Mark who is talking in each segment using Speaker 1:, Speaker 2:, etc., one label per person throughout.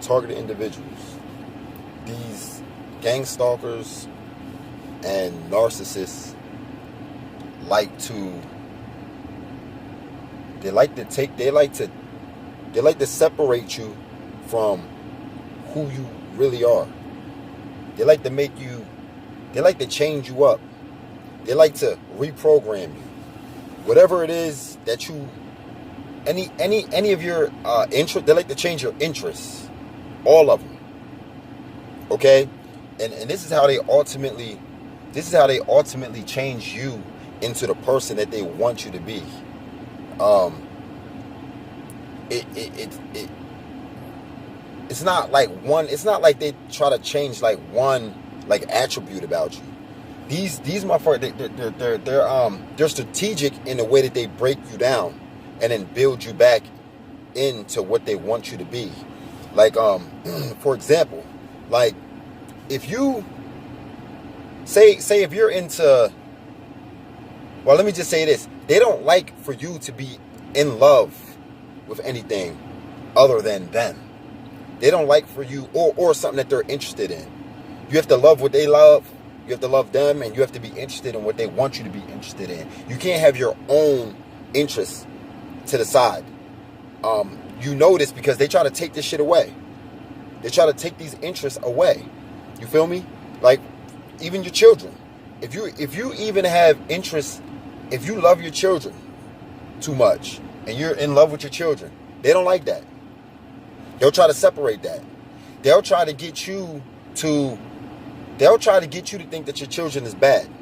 Speaker 1: targeted individuals, these gang stalkers and narcissists like to separate you from who you really are. They like to change you up. They like to reprogram you. Whatever it is that you, any of your interest, they like to change your interests. All of them. Okay? And this is how they ultimately change you into the person that they want you to be. It's not like they try to change like one like attribute about you. These motherfuckers, they're strategic in the way that they break you down and then build you back into what they want you to be. Like for example, like if you say if you're into, well, let me just say this, they don't like for you to be in love with anything other than them. They don't like for you or something that they're interested in. You have to love what they love. You have to love them, and you have to be interested in what they want you to be interested in. You can't have your own interests to the side. You know this because they try to take this shit away. They try to take these interests away. You feel me? Like even your children. If you even have interests, if you love your children too much and you're in love with your children, they don't like that. They'll try to separate that. They'll try to get you to think that your children is bad. You know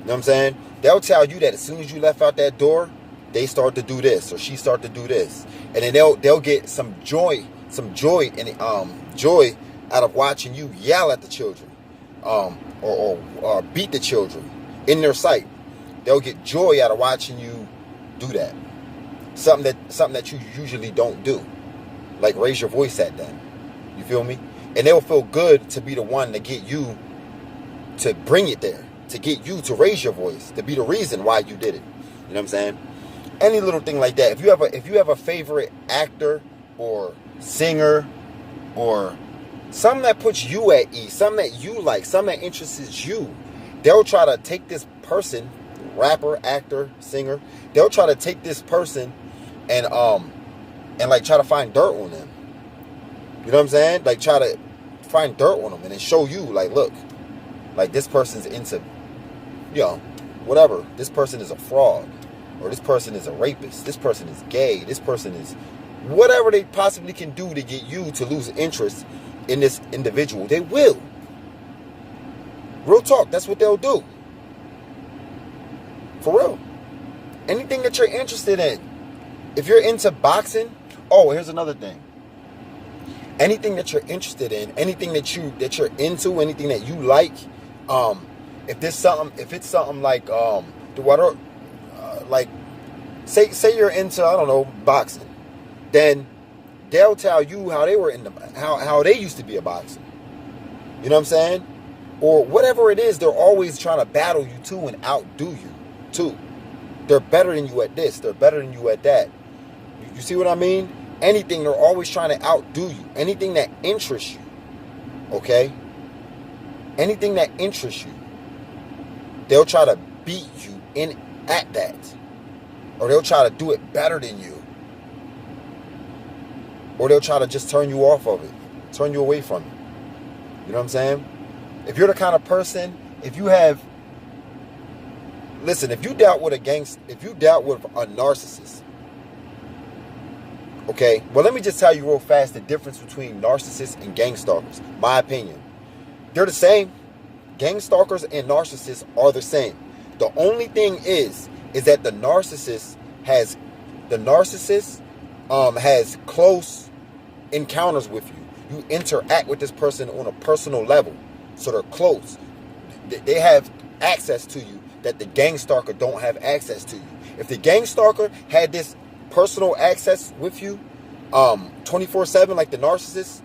Speaker 1: what I'm saying? They'll tell you that as soon as you left out that door, they start to do this or she start to do this. And then they'll get some joy out of watching you yell at the children. Or beat the children in their sight. They'll get joy out of watching you do that. Something that you usually don't do. Like raise your voice at them. You feel me? And they'll feel good to be the one to get you to bring it there, to get you to raise your voice, to be the reason why you did it. You know what I'm saying? Any little thing like that. If you have a favorite actor or singer or something that puts you at ease, something that you like, something that interests you, they'll try to take this person, rapper, actor, singer, they'll try to take this person and like try to find dirt on them. You know what I'm saying? Like try to find dirt on them and then show you like, look, like this person's into, you know, whatever. This person is a fraud, or this person is a rapist. This person is gay. This person is whatever they possibly can do to get you to lose interest in this individual. They will. Real talk, that's what they'll do. For real. Anything that you're interested in. If you're into boxing, oh, here's another thing. Anything that you're interested in, anything that you're into, anything that you like, if it's something like like say you're into, I don't know, boxing, then they'll tell you how they were how they used to be a boxer. You know what I'm saying? Or whatever it is, they're always trying to battle you too and outdo you too. They're better than you at this. They're better than you at that. You see what I mean? Anything, they're always trying to outdo you. Anything that interests you. Okay? Anything that interests you. They'll try to beat you at that. Or they'll try to do it better than you. Or they'll try to just turn you off of it. Turn you away from it. You know what I'm saying? If you're the kind of person, if you dealt with a narcissist, okay, well, let me just tell you real fast the difference between narcissists and gang stalkers. My opinion. They're the same. Gang stalkers and narcissists are the same. The only thing is that the narcissist has close encounters with you. You interact with this person on a personal level. So they're close. They have access to you that the gang stalker don't have access to you. If the gang stalker had this personal access with you 24/7 like the narcissist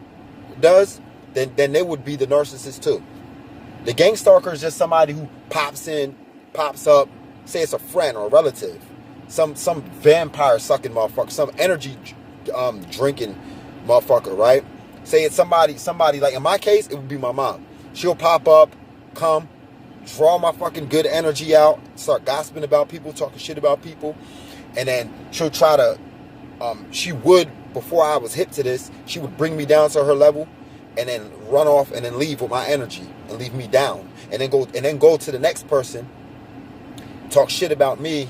Speaker 1: does, then they would be the narcissist too. The gang stalker is just somebody who pops in, pops up, say it's a friend or a relative, some vampire sucking motherfucker, some energy drinking motherfucker, right? Say it's somebody, like in my case, it would be my mom. She'll pop up, come, draw my fucking good energy out, start gossiping about people, talking shit about people, and then she'll try to, she would, before I was hip to this, she would bring me down to her level, and then run off and then leave with my energy and leave me down, and then go to the next person, talk shit about me.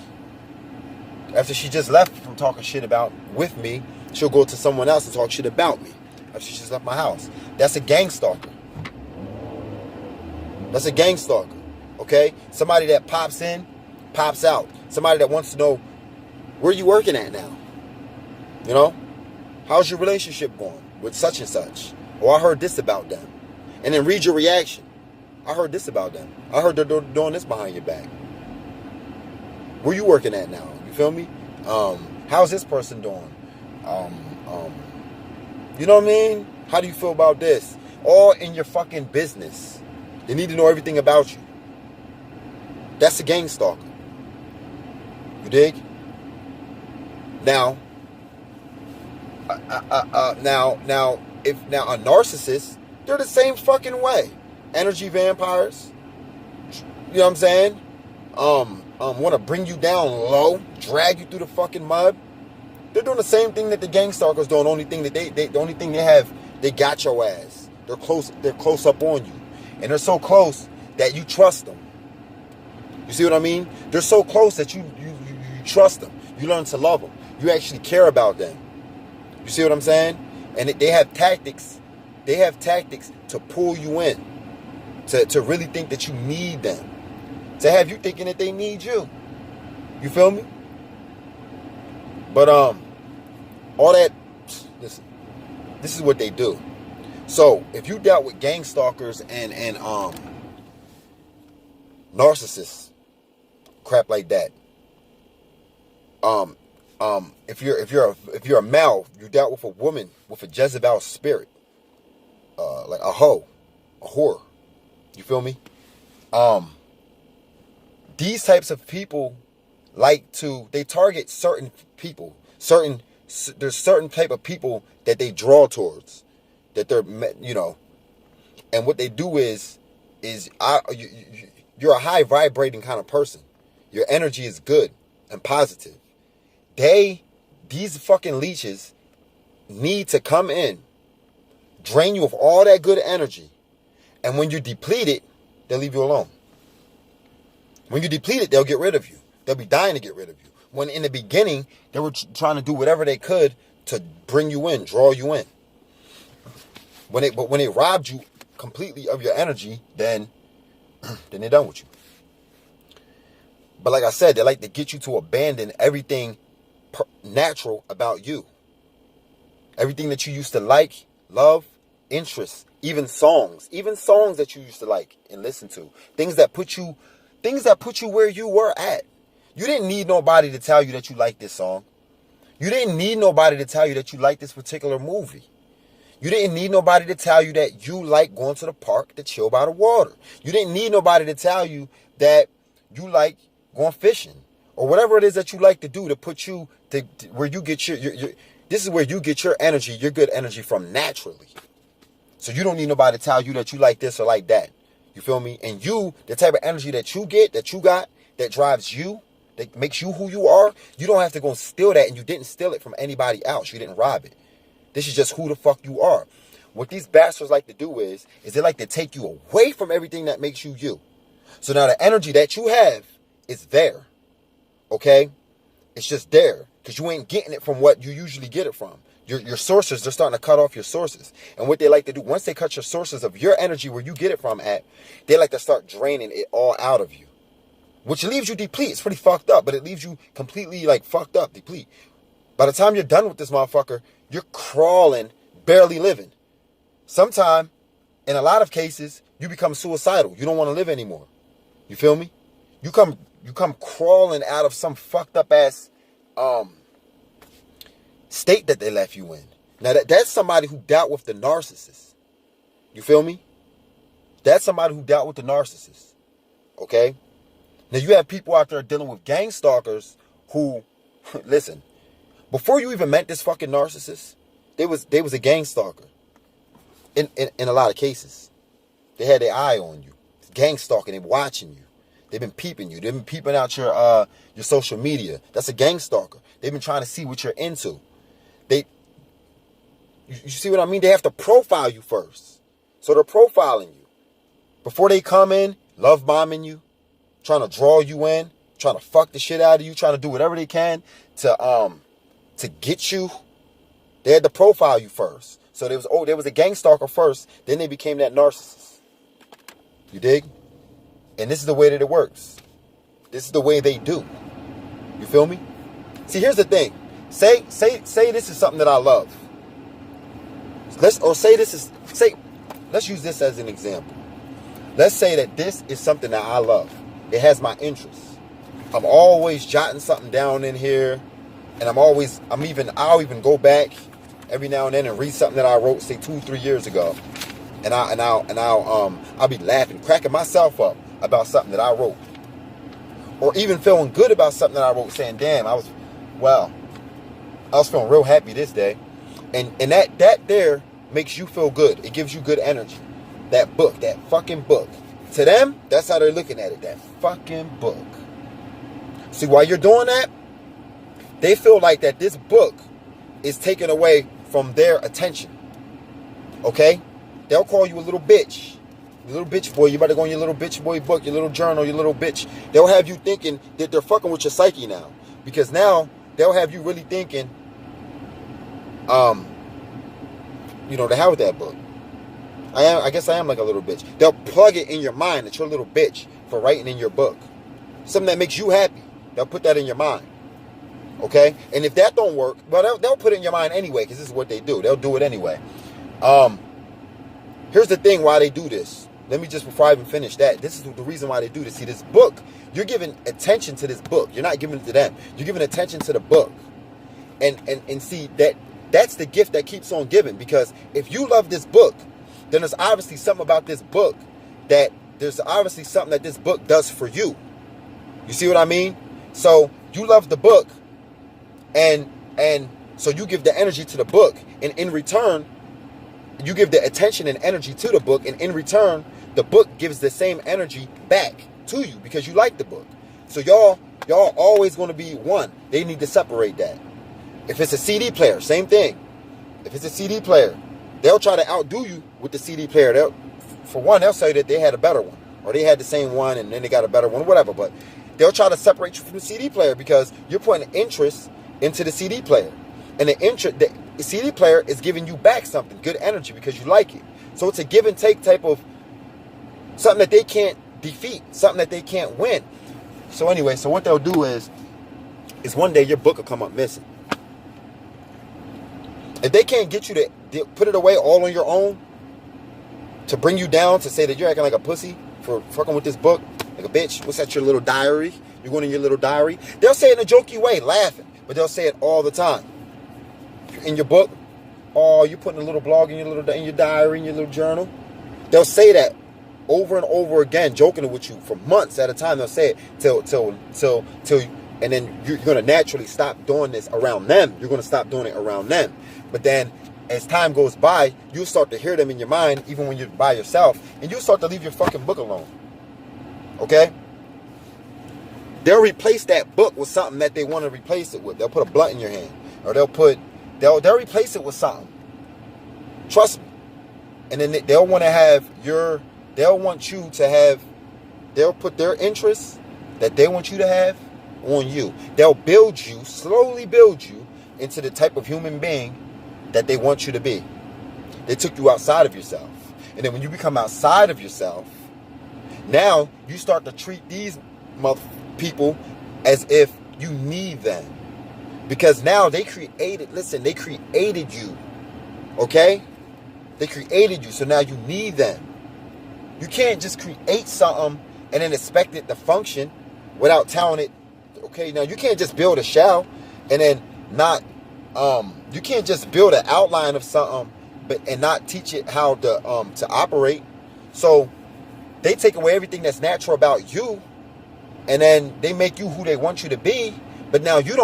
Speaker 1: After she just left from talking shit about with me, she'll go to someone else and talk shit about me. After she just left my house. That's a gang stalker. That's a gang stalker. Okay? Somebody that pops in, pops out. Somebody that wants to know, where you working at now? You know? How's your relationship going with such and such? Or I heard this about them. And then read your reaction. I heard this about them. I heard they're doing this behind your back. Where you working at now? You feel me? How's this person doing? You know what I mean? How do you feel about this? All in your fucking business. They need to know everything about you. That's a gang stalker. You dig? Now, if a narcissist, they're the same fucking way. Energy vampires. You know what I'm saying? Want to bring you down low, drag you through the fucking mud. They're doing the same thing that the gang stalkers do. The only thing they have, they got your ass. They're close up on you. And they're so close that you trust them. You see what I mean? They're so close that you trust them. You learn to love them. You actually care about them. You see what I'm saying? And they have tactics. They have tactics to pull you in. To really think that you need them. To have you thinking that they need you. You feel me? But all that, listen, this is what they do. So if you dealt with gang stalkers and narcissists, crap like that. If you're a male, you dealt with a woman with a Jezebel spirit, like a hoe, a whore. You feel me? These types of people they target certain people. There's certain type of people that they draw towards, that they're, and what they do is you're a high vibrating kind of person. Your energy is good and positive. These fucking leeches need to come in, drain you of all that good energy, and when you deplete it, they'll leave you alone. When you deplete it, they'll get rid of you. They'll be dying to get rid of you. When in the beginning, they were trying to do whatever they could to bring you in, draw you in. But when they robbed you completely of your energy, then they're done with you. But like I said, they like to get you to abandon everything natural about you. Everything that you used to like, love, interests, even songs that you used to like and listen to. Things that put you where you were at. You didn't need nobody to tell you that you like this song. You didn't need nobody to tell you that you like this particular movie. You didn't need nobody to tell you that you like going to the park to chill by the water. You didn't need nobody to tell you that you like going fishing or whatever it is that you like to do to put you to where you get your this is where you get your energy, your good energy from naturally. So you don't need nobody to tell you that you like this or like that. You feel me? And the type of energy that you get, that you got, that drives you, that makes you who you are, you don't have to go steal that, and you didn't steal it from anybody else. You didn't rob it. This is just who the fuck you are. What these bastards like to do is they like to take you away from everything that makes you you. So now the energy that you have is there. Okay? It's just there. Because you ain't getting it from what you usually get it from. Your sources, they're starting to cut off your sources. And what they like to do, once they cut your sources of your energy where you get it from at, they like to start draining it all out of you. Which leaves you deplete. It's pretty fucked up, but it leaves you completely like fucked up, deplete. By the time you're done with this motherfucker, you're crawling, barely living. Sometime, in a lot of cases, you become suicidal. You don't want to live anymore. You feel me? You come crawling out of some fucked up ass state that they left you in. Now that's somebody who dealt with the narcissist. You feel me? That's somebody who dealt with the narcissist. Okay? Now you have people out there dealing with gang stalkers who, listen, before you even met this fucking narcissist, they was a gang stalker. In a lot of cases. They had their eye on you. Gang stalking, they're watching you. They've been peeping you. They've been peeping out your social media. That's a gang stalker. They've been trying to see what you're into. You see what I mean? They have to profile you first. So they're profiling you. Before they come in, love bombing you, trying to draw you in, trying to fuck the shit out of you, trying to do whatever they can to get you. They had to profile you first. So there was a gang stalker first, then they became that narcissist. You dig? And this is the way that it works. This is the way they do. You feel me? See, here's the thing. Say this is something that I love. Let's use this as an example. Let's say that this is something that I love. It has my interests. I'm always jotting something down in here, and I'll even go back every now and then and read something that I wrote, say 2-3 years ago, and I'll be laughing, cracking myself up about something that I wrote, or even feeling good about something that I wrote, saying, "Damn, I was feeling real happy this day," and that there makes you feel good. It gives you good energy. That book, that fucking book. To them, that's how they're looking at it. That fucking book. See, while you're doing that, they feel like that this book is taken away from their attention. Okay? They'll call you a little bitch. You little bitch boy. You better go in your little bitch boy book, your little journal, your little bitch. They'll have you thinking that they're fucking with your psyche now. Because now, they'll have you really thinking, to hell with that book. I guess I am like a little bitch. They'll plug it in your mind that you're a little bitch for writing in your book. Something that makes you happy. They'll put that in your mind. Okay? And if that don't work, well, they'll put it in your mind anyway, because this is what they do. They'll do it anyway. Here's the thing why they do this. Let me just, before I even finish that, this is the reason why they do this. See, this book, you're giving attention to this book. You're not giving it to them. You're giving attention to the book. And see, that's the gift that keeps on giving. Because if you love this book, then there's obviously something about this book that this book does for you. You see what I mean? So you love the book, and so you give the energy to the book, and in return, you give the attention and energy to the book, and in return, the book gives the same energy back to you because you like the book. So y'all always going to be one. They need to separate that. If it's a CD player, same thing. If it's a CD player, they'll try to outdo you with the CD player. They'll say that they had a better one, or they had the same one and then they got a better one, whatever. But they'll try to separate you from the CD player because you're putting interest into the CD player, and the CD player is giving you back something, good energy, because you like it. So it's a give and take type of something that they can't defeat, something that they can't win. So anyway, so what they'll do is one day your book will come up missing. If they can't get you to put it away all on your own, to bring you down, to say that you're acting like a pussy for fucking with this book, like a bitch, what's that, your little diary? You're going in your little diary. They'll say it in a jokey way, laughing, but they'll say it all the time. In your book, you're putting a little blog in your diary, in your little journal. They'll say that over and over again, joking with you for months at a time. They'll say it till, and then you're going to naturally stop doing this around them. You're going to stop doing it around them. But then, as time goes by, you'll start to hear them in your mind, even when you're by yourself, and you'll start to leave your fucking book alone. Okay? They'll replace that book with something that they want to replace it with. They'll put a blunt in your hand, or they'll replace it with something. Trust me. And then they'll want you to have, they'll put their interests that they want you to have on you. They'll slowly build you into the type of human being that they want you to be. They took you outside of yourself. And then when you become outside of yourself, now you start to treat these people as if you need them. Because now they created you. Okay? They created you, so now you need them. You can't just create something and then expect it to function without telling it. Okay, now you can't just build a shell and then not, you can't just build an outline of something and not teach it how to operate. So they take away everything that's natural about you, and then they make you who they want you to be. But now you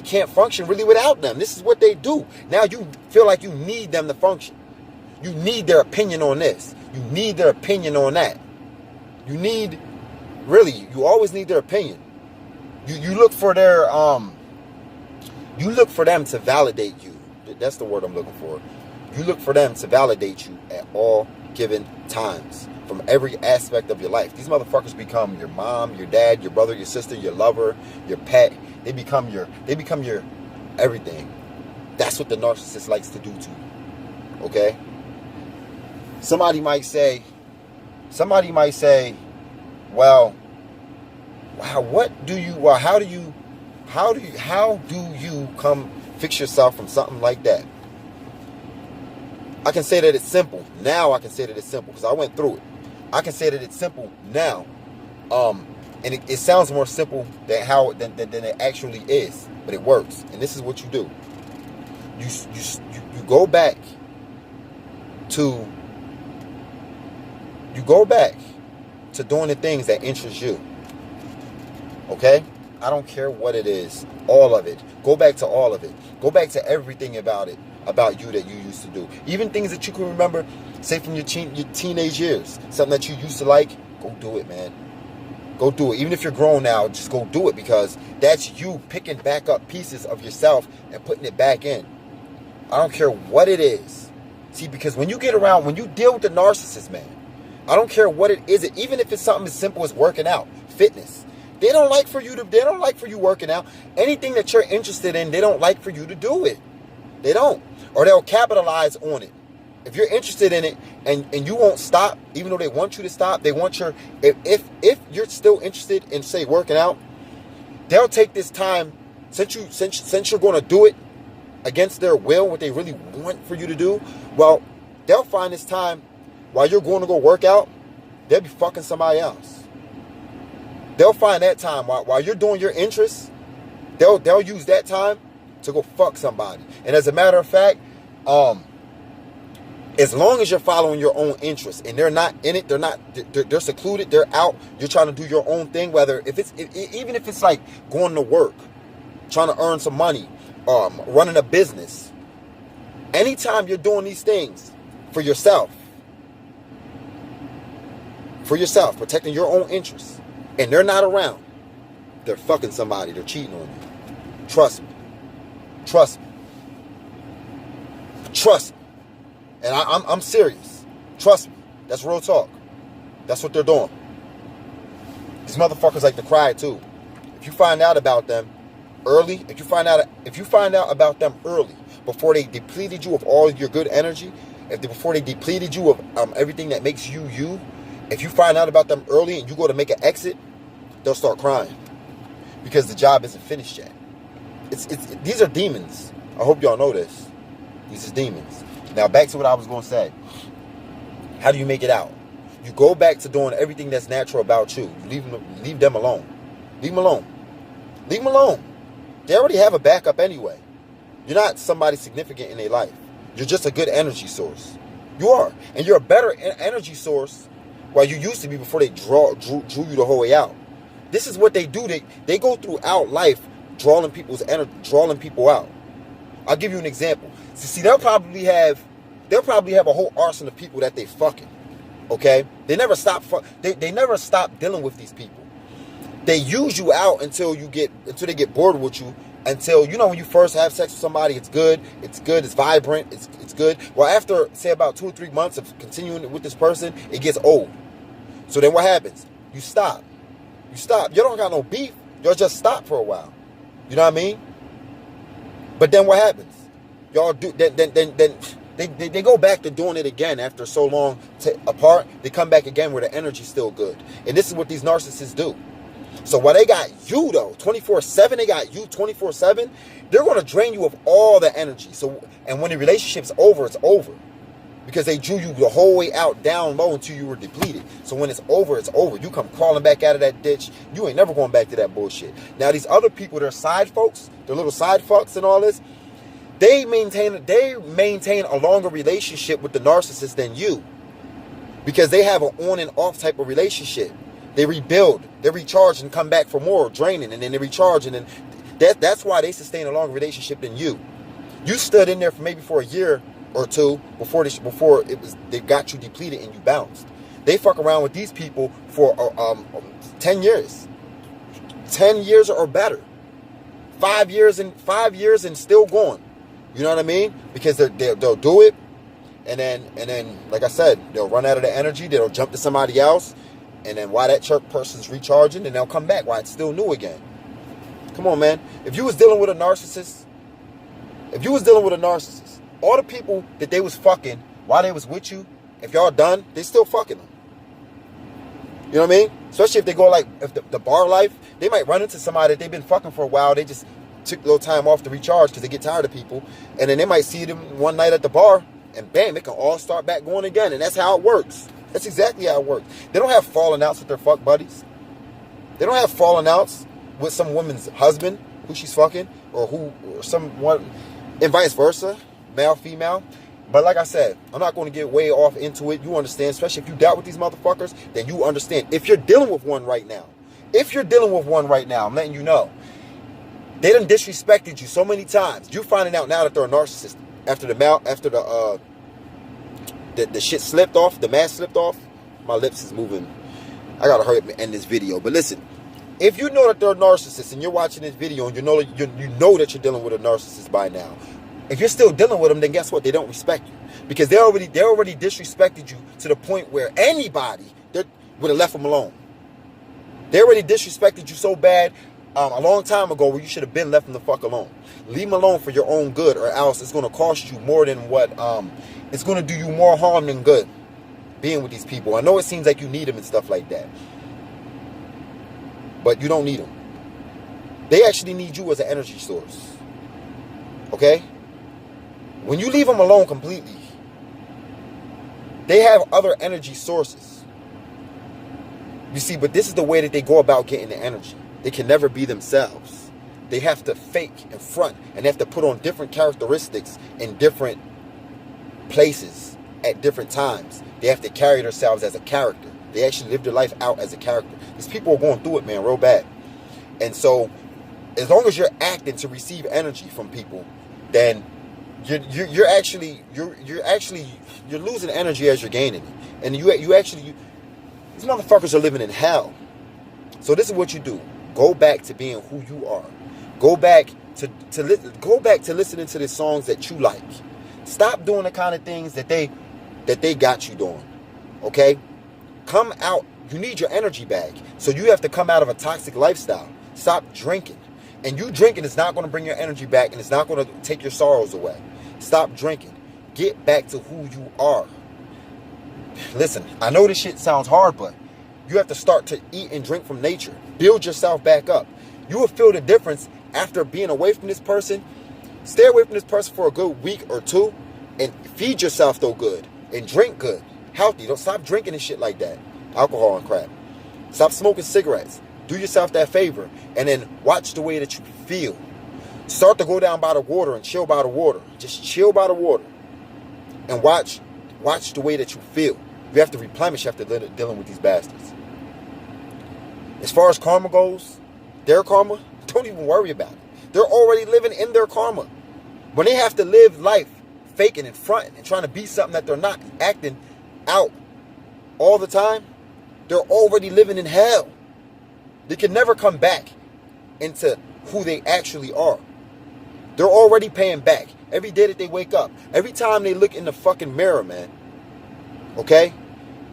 Speaker 1: can't function really without them. This is what they do. Now you feel like you need them to function. You need their opinion on this. You need their opinion on that. You need, really, you always need their opinion. You look for their, you look for them to validate you. That's the word I'm looking for. You look for them to validate you at all given times from every aspect of your life. These motherfuckers become your mom, your dad, your brother, your sister, your lover, your pet. They become your everything. That's what the narcissist likes to do to you. Okay? Somebody might say, well, wow, how do you come fix yourself from something like that? I can say that it's simple. Now I can say that it's simple because I went through it. I can say that it's simple now. And it sounds more simple than it actually is, but it works. And this is what you do. You go back to doing the things that interest you. Okay? I don't care what it is. All of it. Go back to all of it. Go back to everything about you that you used to do. Even things that you can remember, say from your teenage years. Something that you used to like, go do it, man. Go do it. Even if you're grown now, just go do it because that's you picking back up pieces of yourself and putting it back in. I don't care what it is. See, because when you deal with the narcissist, man, I don't care what it is. Even if it's something as simple as working out, fitness. They don't like for you working out. Anything that you're interested in, they don't like for you to do it. They don't. Or they'll capitalize on it. If you're interested in it and you won't stop, even though they want you to stop, they want if you're still interested in, say, working out, they'll take this time, since you're going to do it against their will, what they really want for you to do, well, they'll find this time while you're going to go work out, they'll be fucking somebody else. They'll find that time while you're doing your interests, they'll use that time to go fuck somebody. And as a matter of fact, as long as you're following your own interests and they're not in it, they're secluded, they're out, you're trying to do your own thing, even if it's like going to work, trying to earn some money, running a business. Anytime you're doing these things for yourself, protecting your own interests, and they're not around, they're fucking somebody, they're cheating on you. Trust me. And I'm serious. Trust me. That's real talk. That's what they're doing. These motherfuckers like to cry too. If you find out about them early, if you find out about them early, before they depleted you of all your good energy, before they depleted you of everything that makes you you, if you find out about them early and you go to make an exit, they'll start crying because the job isn't finished yet. These are demons. I hope y'all know this. These are demons. Now back to what I was going to say. How do you make it out? You go back to doing everything that's natural about you. You leave them alone. Leave them alone. Leave them alone. They already have a backup anyway. You're not somebody significant in their life. You're just a good energy source. You are. And you're a better energy source while you used to be before they drew you the whole way out. This is what they do. They go throughout life drawing people's energy, drawing people out. I'll give you an example. See, they'll probably have a whole arsenal of people that they fucking. Okay? They never stop dealing with these people. They use you out until they get bored with you. Until, when you first have sex with somebody, it's good, it's vibrant, it's good. Well, after, say, about 2 or 3 months of continuing with this person, it gets old. So then what happens? You stop. You don't got no beef. You'll just stop for a while. You know what I mean? But then what happens? Y'all do then they go back to doing it again after so long apart. They come back again where the energy's still good. And this is what these narcissists do. So while they got you though 24/7, they got you 24/7, they're going to drain you of all the energy. So, and when the relationship's over, it's over. Because they drew you the whole way out down low until you were depleted. So when it's over, it's over. You come crawling back out of that ditch. You ain't never going back to that bullshit. Now these other people, they're side folks, they're little side fucks and all this. They maintain a longer relationship with the narcissist than you. Because they have an on and off type of relationship. They rebuild, they recharge and come back for more draining, and then they recharge, and then that's why they sustain a longer relationship than you. You stood in there for maybe for a year or two before they got you depleted and you bounced. They fuck around with these people for 10 years. 10 years or better. 5 years and still going. You know what I mean? Because they'll do it, and then like I said, they'll run out of the energy, they'll jump to somebody else, and then while that person's recharging, then they'll come back while it's still new again. Come on, man. If you was dealing with a narcissist, all the people that they was fucking while they was with you, if y'all done, they still fucking them. You know what I mean? Especially if they go like, if the bar life, they might run into somebody that they've been fucking for a while. They just took a little time off to recharge because they get tired of people. And then they might see them one night at the bar and bam, it can all start back going again. And that's how it works. That's exactly how it works. They don't have falling outs with their fuck buddies. They don't have falling outs with some woman's husband who she's fucking or someone, and vice versa, male, female. But like I said, I'm not going to get way off into it. You understand, especially if you dealt with these motherfuckers, then you understand. If you're dealing with one right now, I'm letting you know. They done disrespected you so many times. You finding out now that they're a narcissist after the shit slipped off, the mask slipped off. My lips is moving. I gotta hurry up and end this video. But listen, if you know that they're a narcissist and you're watching this video and you know that you're dealing with a narcissist by now, if you're still dealing with them, then guess what? They don't respect you because they already disrespected you to the point where anybody would have left them alone. They already disrespected you so bad a long time ago where you should have been left them the fuck alone. Leave them alone for your own good, or else it's going to cost you more than what it's going to do you more harm than good being with these people. I know it seems like you need them and stuff like that, but you don't need them. They actually need you as an energy source. Okay? When you leave them alone completely, they have other energy sources. You see, but this is the way that they go about getting the energy. They can never be themselves. They have to fake and front, and they have to put on different characteristics in different places at different times. They have to carry themselves as a character. They actually live their life out as a character. These people are going through it, man, real bad. And so, as long as you're acting to receive energy from people, then you're losing energy as you're gaining it. And these motherfuckers are living in hell. So this is what you do. Go back to being who you are. Go back to listening to the songs that you like. Stop doing the kind of things that they got you doing. Okay? Come out. You need your energy back. So you have to come out of a toxic lifestyle. Stop drinking. And you drinking is not going to bring your energy back, and it's not going to take your sorrows away. Stop drinking. Get back to who you are. Listen, I know this shit sounds hard, but you have to start to eat and drink from nature. Build yourself back up. You will feel the difference after being away from this person. Stay away from this person for a good week or two and feed yourself though good and drink good, healthy. Don't stop drinking and shit like that. Alcohol and crap. Stop smoking cigarettes. Do yourself that favor and then watch the way that you feel. Start to go down by the water and chill by the water. Just chill by the water and watch the way that you feel. You have to replenish after dealing with these bastards. As far as karma goes, their karma, don't even worry about it. They're already living in their karma. When they have to live life faking and fronting and trying to be something that they're not, acting out all the time, they're already living in hell. They can never come back into who they actually are. They're already paying back every day that they wake up. Every time they look in the fucking mirror, man. Okay?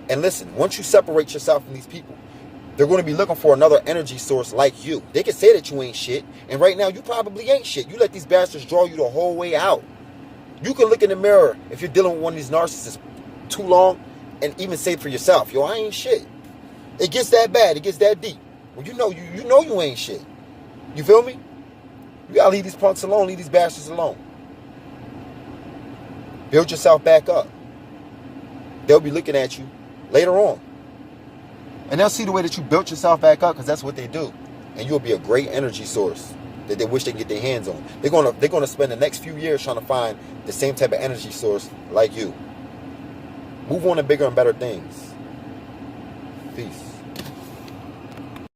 Speaker 1: And listen, once you separate yourself from these people, they're going to be looking for another energy source like you. They can say that you ain't shit, and right now you probably ain't shit. You let these bastards draw you the whole way out. You can look in the mirror if you're dealing with one of these narcissists too long and even say for yourself, yo, I ain't shit. It gets that bad. It gets that deep. Well, you know you ain't shit. You feel me? You gotta leave these punks alone. Leave these bastards alone. Build yourself back up. They'll be looking at you later on. And they'll see the way that you built yourself back up, because that's what they do. And you'll be a great energy source that they wish they can get their hands on. They're gonna spend the next few years trying to find the same type of energy source like you. Move on to bigger and better things. Peace.